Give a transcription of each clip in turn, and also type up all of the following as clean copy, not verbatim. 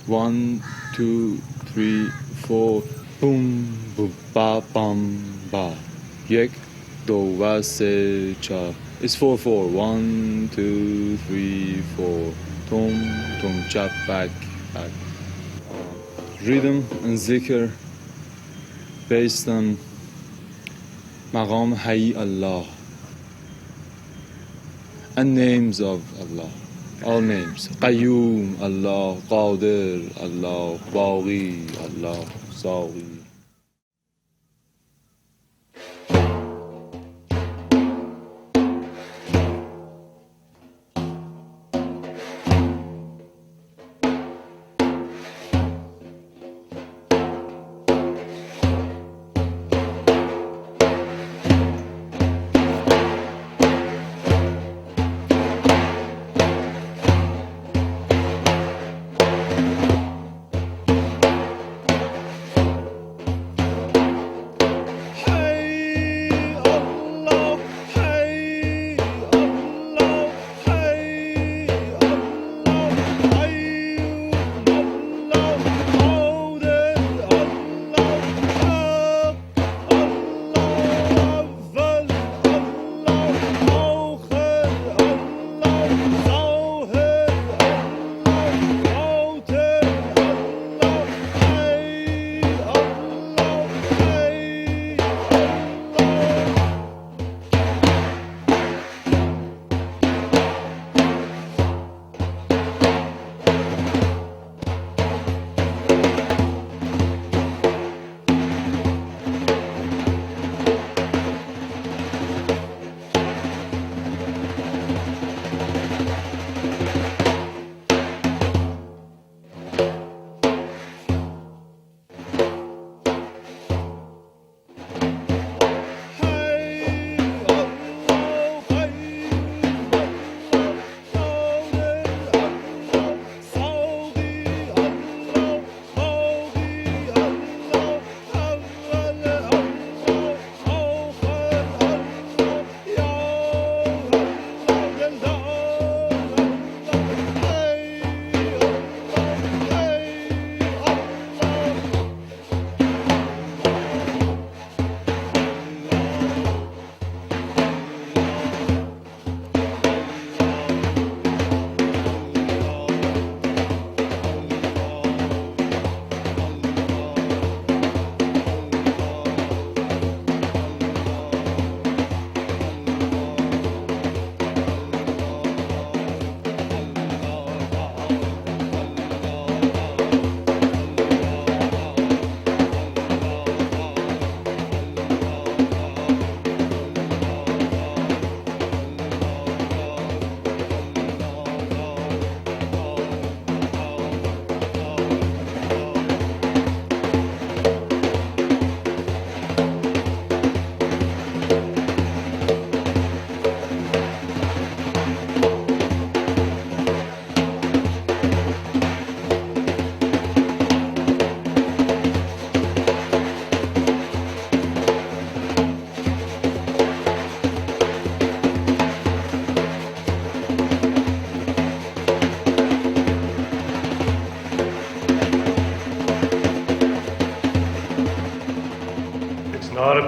1, 2, 3, 4. Boom, boom, ba, bum, ba. Yek, do, wa, se, cha. It's 4/4. 1, 2, 3, 4. Tom, tom, chap, back. Rhythm and zikr based on maqam Hayy Allah and names of Allah. All names. Qayyum Allah, Qadir Allah, Baqi Allah, Saqib.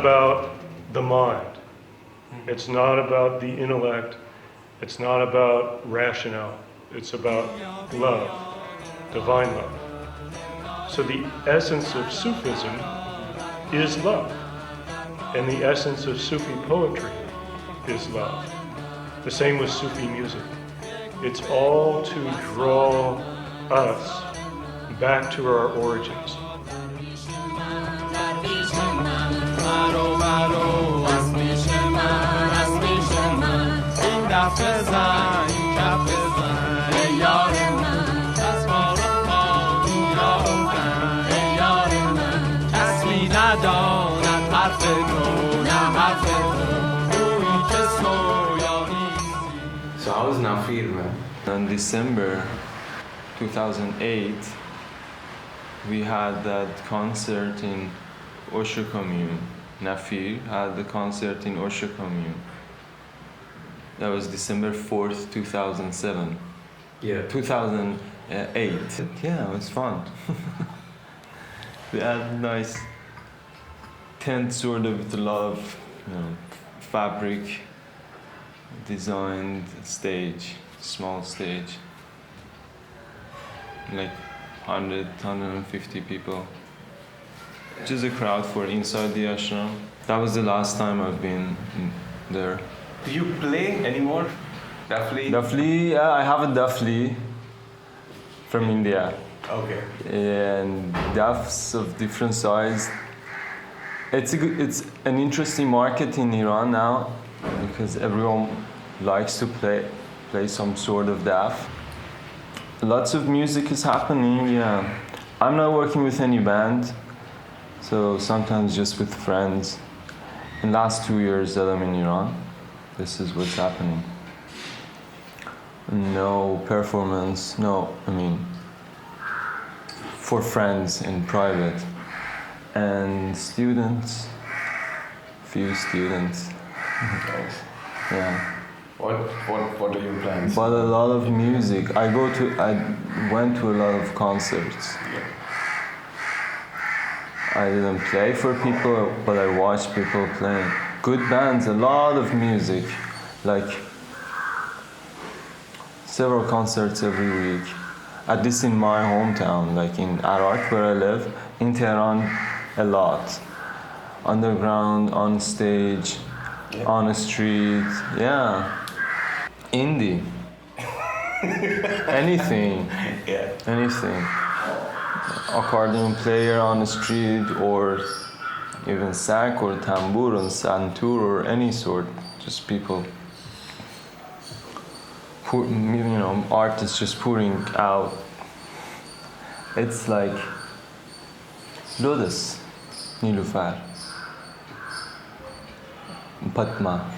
About the mind. It's not about the intellect. It's not about rationale. It's about love, divine love. So the essence of Sufism is love. And the essence of Sufi poetry is love. The same with Sufi music. It's all to draw us back to our origins. So how was NAFiR, man? In December 2008, we had that concert in Osho Commune. NAFiR had the concert in Osho Commune. That was December 4th, 2007. Yeah. 2008. Yeah, it was fun. We had nice tent sort of with a lot of, fabric, designed stage, small stage, like 100, 150 people. Just a crowd for inside the ashram. That was the last time I've been there. Do you play anymore? Dafli? Dafli, yeah, I have a dafli from India. Okay. And dafs of different size. It's an interesting market in Iran now because everyone likes to play some sort of daf. Lots of music is happening, yeah. I'm not working with any band, so sometimes just with friends. In the last 2 years that I'm in Iran, this is what's happening. No performance, for friends in private. And students, few students. Nice. Yeah. What are your plans? But a lot of music. I went to a lot of concerts. Yeah. I didn't play for people, but I watched people playing. Good bands, a lot of music, like several concerts every week. At least in my hometown, like in Iraq where I live, in Tehran, a lot. Underground, on stage, on the street, yeah. Indie. Anything. Yeah. Anything. Accordion player on the street, or even sack or tambour and santur or any sort. Just people, artists just putting out. It's like lotus, nilufar, Padma.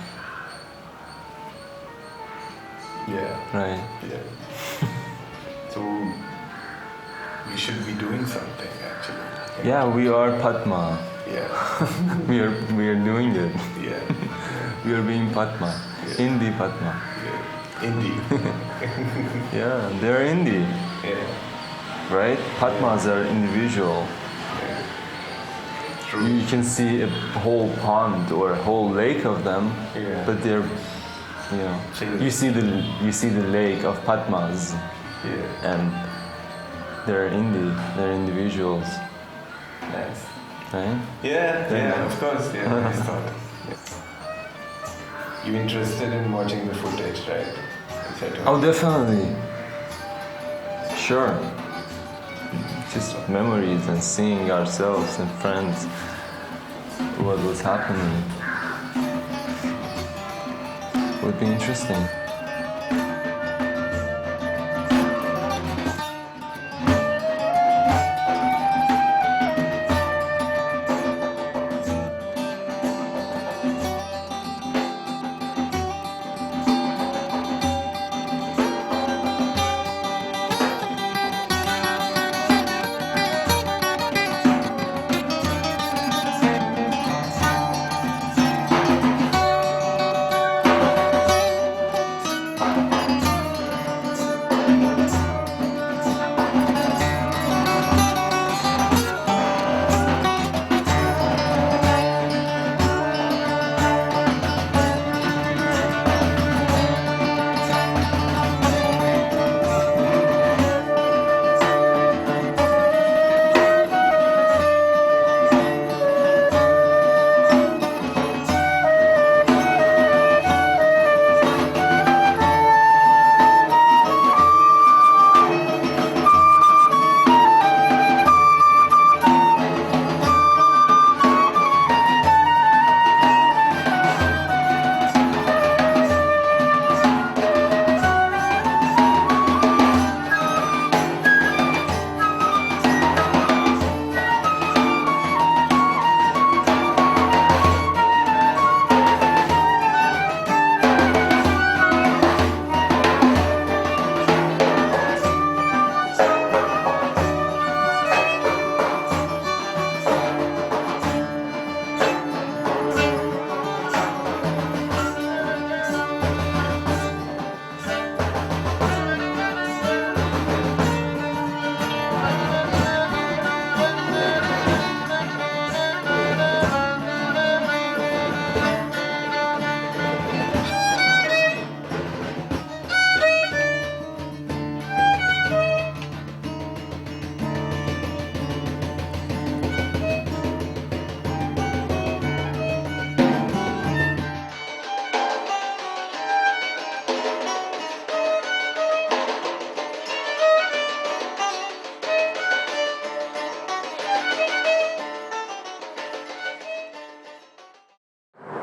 Yeah. Right. Yeah. So we should be doing something actually. Yeah, we are Padma. Yeah. We are doing it. Yeah. We are being Padma. Yeah. Indie Padma. Yeah. Indie. Yeah, they're indie, Yeah. right? Padmas are individual. Yeah. True. You can see a whole pond or a whole lake of them, Yeah. but they're, you see the lake of Padmas, Yeah. and they're indie, they're individuals, Nice. right? Yeah, Yeah. yeah, of course, yeah. I thought. Yes. You interested in watching the footage, right? Oh, definitely. Sure. Just memories and seeing ourselves and friends, what was happening. Would be interesting.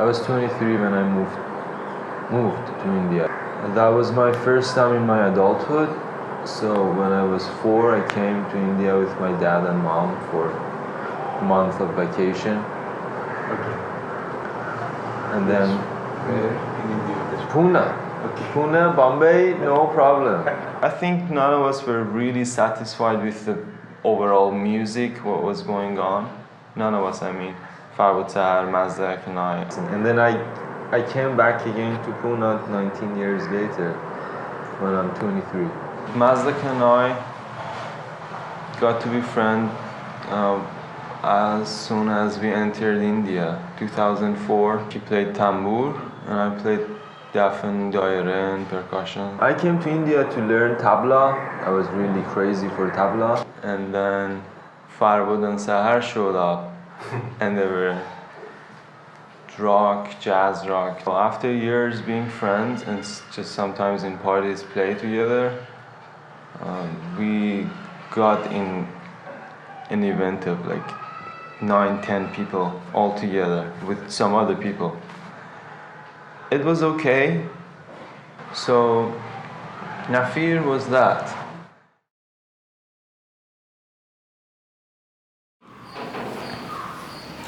I was 23 when I moved to India. That was my first time in my adulthood. So when I was 4, I came to India with my dad and mom for a month of vacation. Okay. And then Where in India? Pune. Okay. Pune, Bombay, no problem. I think none of us were really satisfied with the overall music, what was going on. None of us, I mean. Farbutar, Mazdak and I. And then I came back again to Pune 19 years later when I'm 23. Mazdak and I got to be friends as soon as we entered India. 2004, he played tambour and I played dafan, daire and percussion. I came to India to learn tabla. I was really crazy for tabla. And then Farbud and Sahar showed up and they were rock, jazz rock. After years being friends and just sometimes in parties play together, we got in an event of like 9-10 people all together with some other people. It was okay. So NAFiR was that.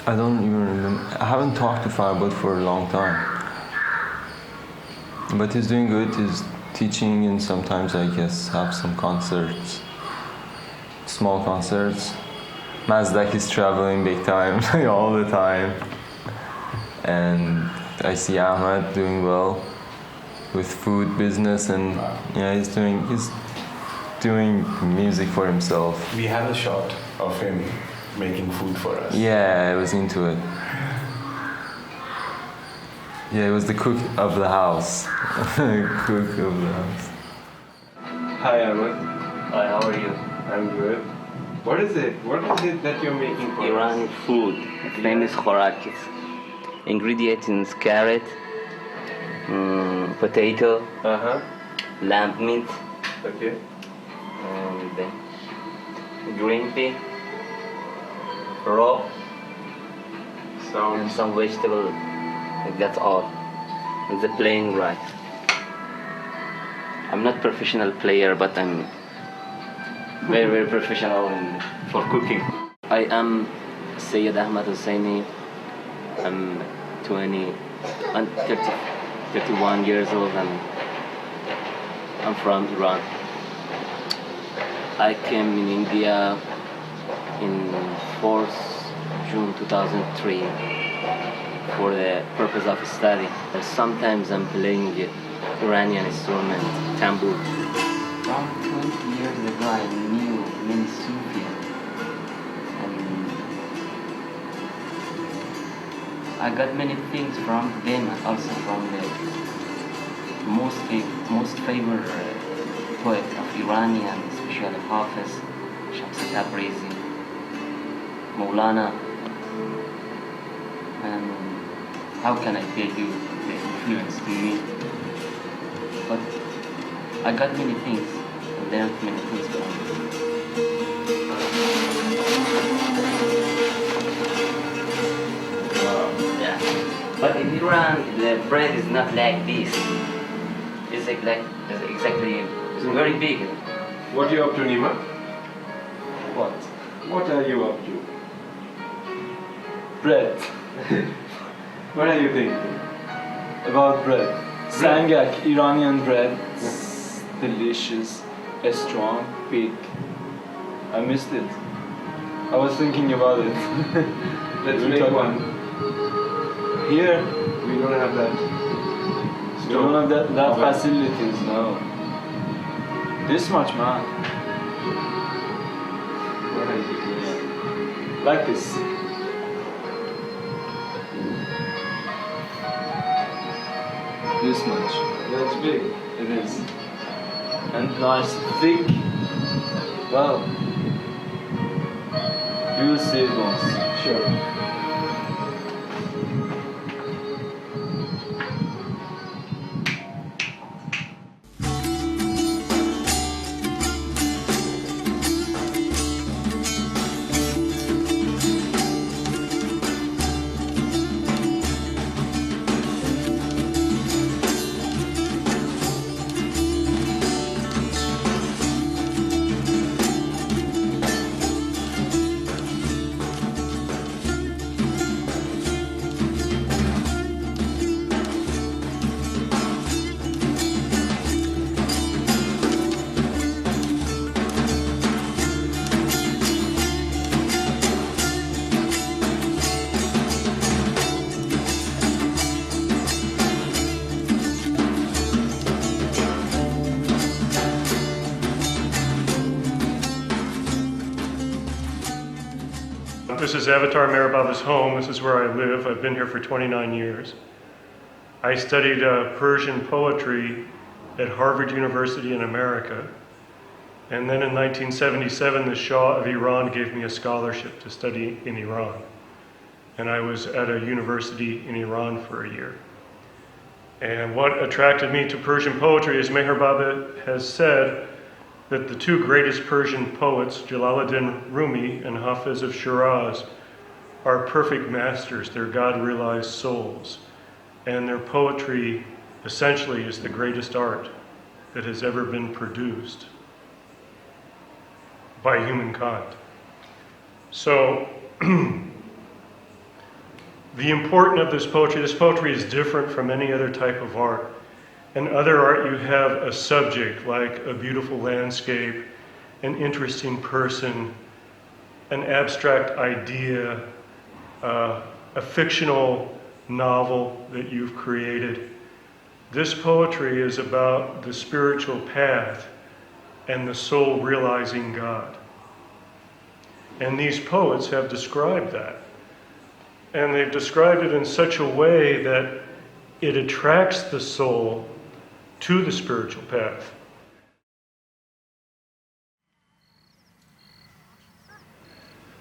I don't even remember. I haven't talked to Farbud for a long time. But he's doing good. He's teaching and sometimes I guess have some concerts. Small concerts. Mazdak is traveling big time all the time. And I see Ahmed doing well with food business and yeah, he's doing music for himself. We had a shot of him making food for us. Yeah, I was into it. Yeah, it was the cook of the house. Cook of the house. Hi, Arun. Hi, how are you? I'm good. What is it? What is it that you're making for Iranian us? food, famous khorakis. Ingredients: carrot, potato, lamb meat, Okay. and then green pea, raw, and Sounds. some vegetable. That's all. It's a plain rice. I'm not professional player, but I'm very, very professional for cooking. I am Sayyid Ahmad Husseini. I'm 31 years old and I'm from Iran. I came in India in 4th June 2003 for the purpose of study. Sometimes I'm playing Iranian instrument, tambour. Around 20 years ago, I knew many Sufis, and I got many things from them, and also from the most favorite poet of Iranian, especially Hafiz, Shams Tabrizi, Maulana, and how can I tell you the influence to me? But I got many things, and learned many things from them. Yeah. But in Iran, the bread is not like this. It's exactly, it's very big. What are you up to, Nima? What? What are you up to? Bread. What are you thinking about bread? Sangak, Iranian bread. It's delicious, strong, big. I missed it. I was thinking about it. Let's make one. Here, we don't have that. We don't have that facilities, no. This much, man. What are you thinking? Like this. This much. That's big. It is. And nice, thick. Wow. You will see it once. Sure. This is Avatar Meher Baba's home. This is where I live. I've been here for 29 years. I studied Persian poetry at Harvard University in America. And then in 1977, the Shah of Iran gave me a scholarship to study in Iran. And I was at a university in Iran for a year. And what attracted me to Persian poetry is Meher Baba has said that the two greatest Persian poets, Jalaluddin Rumi and Hafiz of Shiraz, are perfect masters. They're God-realized souls. And their poetry essentially is the greatest art that has ever been produced by humankind. So, the importance of this poetry is different from any other type of art. In other art, you have a subject like a beautiful landscape, an interesting person, an abstract idea, a fictional novel that you've created. This poetry is about the spiritual path and the soul realizing God. And these poets have described that. And they've described it in such a way that it attracts the soul to the spiritual path.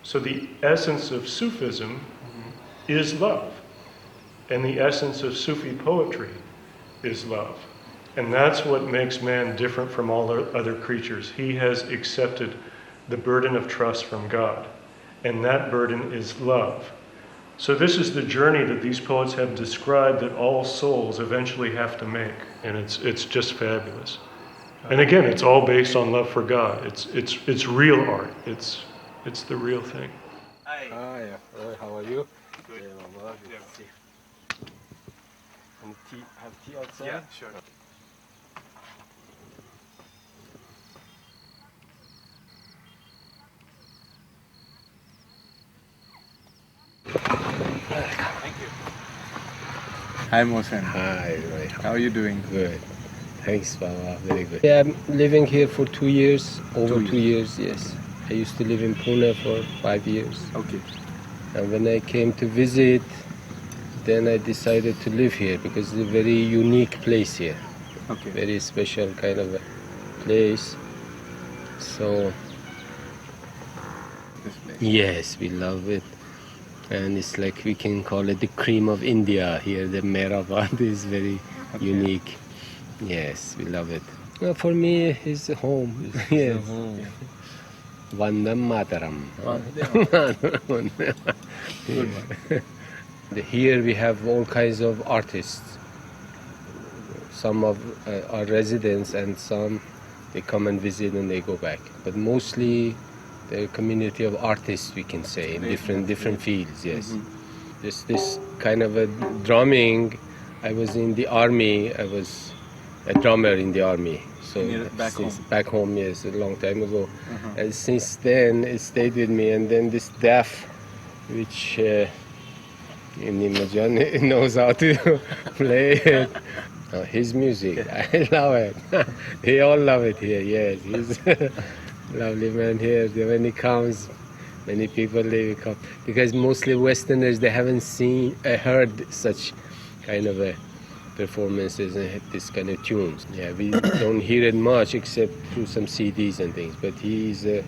So the essence of Sufism is love. And the essence of Sufi poetry is love. And that's what makes man different from all other creatures. He has accepted the burden of trust from God. And that burden is love. So this is the journey that these poets have described that all souls eventually have to make. And it's just fabulous. And again, it's all based on love for God. It's real art. It's the real thing. Hi. Hi. How are you? Good. And tea, have tea outside? Yeah, sure. Thank you. Hi Mohsen. Hi, Roy. How are you doing? Good. Thanks, Baba. Very good. Yeah, I'm living here for 2 years, over 2 years, yes. I used to live in Pune for 5 years. Okay. And when I came to visit, then I decided to live here because it's a very unique place here. Okay. Very special kind of a place. So, This place. yes, we love it. And it's like we can call it the cream of India here. The Mehrabad is very unique. Yes, we love it. Well, for me, it's a home. Yes. Vandam Mataram. Here we have all kinds of artists. Some of our residents and some they come and visit and they go back. But mostly the community of artists, we can say, in different fields, yes. This kind of a drumming, I was in the army, I was a drummer in the army. So back home, yes, a long time ago. And since then, it stayed with me. And then this deaf, which Nimajan knows how to play it. His music, I love it. They all love it here, yes. He's lovely man here. When he comes, many people they come because mostly Westerners they haven't heard such kind of a performances and this kind of tunes. Yeah, we don't hear it much except through some CDs and things. But he is a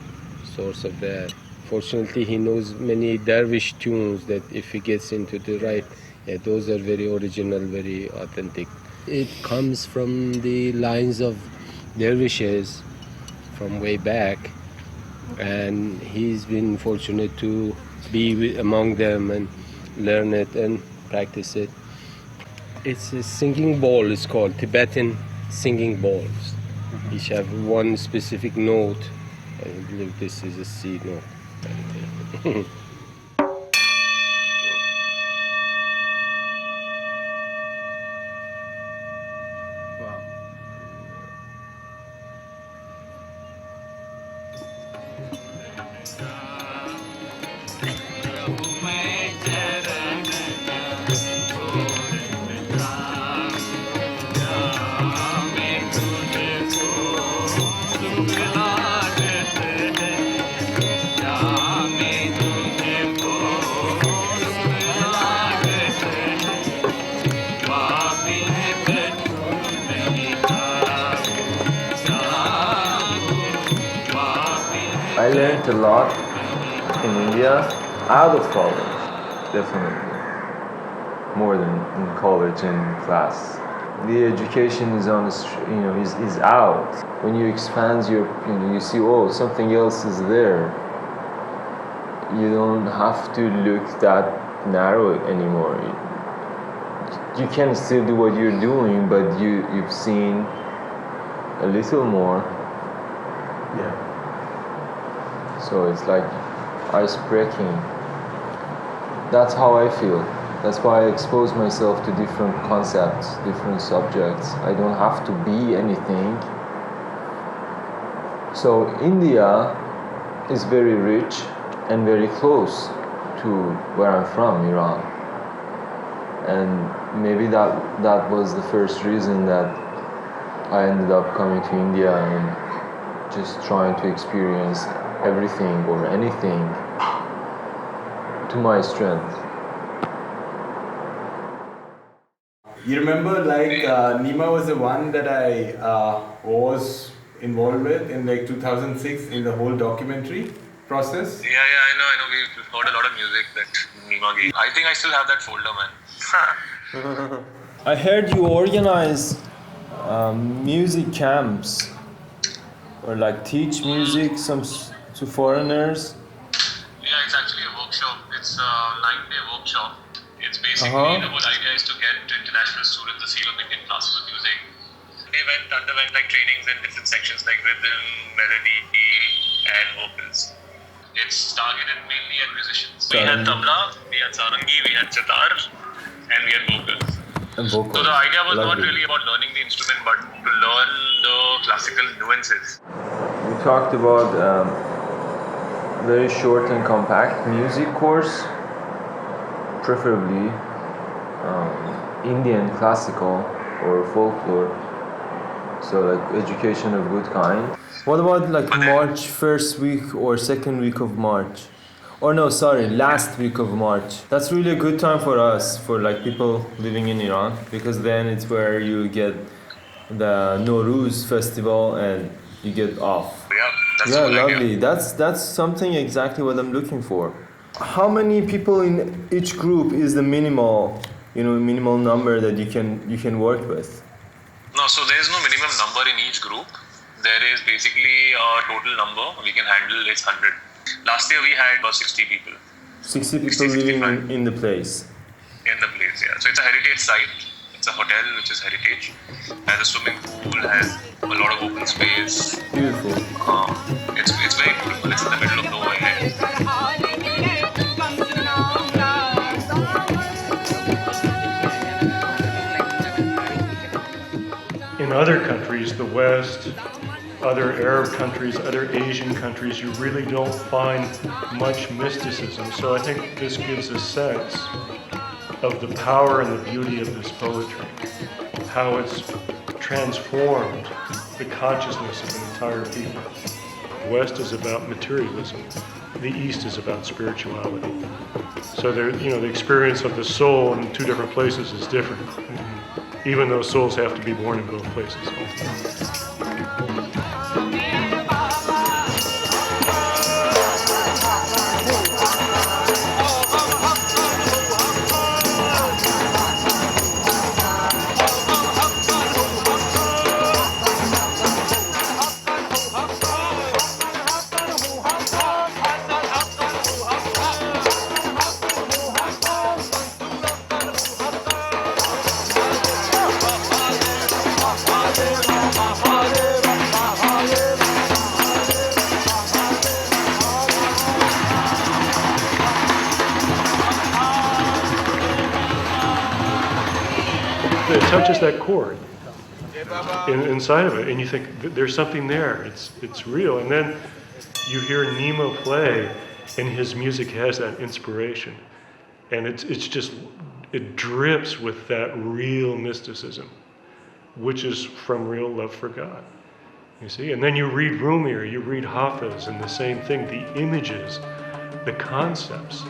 source of that. Fortunately, he knows many dervish tunes that if he gets into the right, yeah, those are very original, very authentic. It comes from the lines of dervishes from way back, and he's been fortunate to be among them and learn it and practice it. It's a singing bowl, it's called Tibetan singing bowls. Each have one specific note. I believe this is a C note. I learned a lot in India out of college, definitely. More than in college and class. The education is on the is out. When you expand your, you see, oh, something else is there. You don't have to look that narrow anymore. You can still do what you're doing, but you've seen a little more. Yeah. So it's like ice breaking. That's how I feel. That's why I expose myself to different concepts, different subjects. I don't have to be anything. So India is very rich and very close to where I'm from, Iran. And maybe that was the first reason that I ended up coming to India and just trying to experience everything or anything to my strength. You remember, like, Nima was the one that I was involved with in like 2006 in the whole documentary process. Yeah, I know. We've heard a lot of music that Nima gave. I think I still have that folder, man. I heard you organize music camps or like teach music to foreigners. Yeah, it's actually a workshop. It's a 9-day workshop. It's basically the whole idea is to get international students the feel of Indian classical music. They underwent like trainings in different sections like rhythm, melody, and vocals. It's targeted mainly at musicians. We had tabla, we had sarangi, we had sitar, and we had vocals. So the idea was not really about learning the instrument, but to learn the classical nuances. We talked about very short and compact music course, preferably Indian classical or folklore, so like education of good kind. What about like March first week or second week of March? Or no, sorry, last week of March. That's really a good time for us, for like people living in Iran, because then it's where you get the Nowruz festival and you get off. That's lovely. That's something exactly what I'm looking for. How many people in each group is the minimal number that you can work with? No, so there is no minimum number in each group. There is basically a total number we can handle is 100. Last year we had about 60 people. 60 people living in the place? In the place, yeah. So it's a heritage site. It's a hotel which is heritage. Has a swimming pool, has a lot of open space. Beautiful. It's very beautiful. It's in the middle of nowhere. In other countries, the West, other Arab countries, other Asian countries, you really don't find much mysticism. So I think this gives a sense of the power and the beauty of this poetry, how it's transformed the consciousness of an entire people. The West is about materialism. The East is about spirituality. So the experience of the soul in two different places is different, even though souls have to be born in both places. It touches that chord inside of it, and you think there's something there. It's real, and then you hear Nima play, and his music has that inspiration, and it drips with that real mysticism, which is from real love for God. You see, and then you read Rumi or you read Hafiz, and the same thing. The images, the concepts,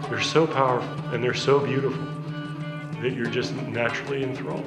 they're so powerful and they're so beautiful that you're just naturally enthralled.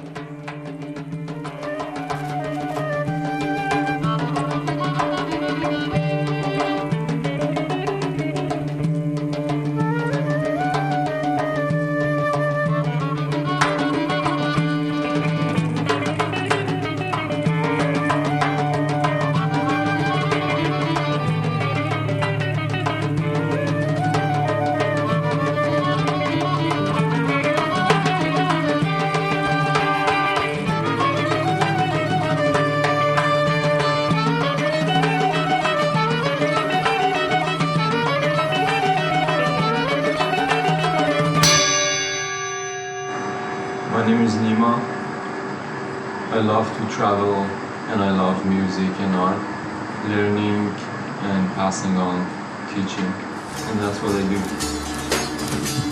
love to travel, and I love music and art, learning and passing on, teaching, and that's what I do.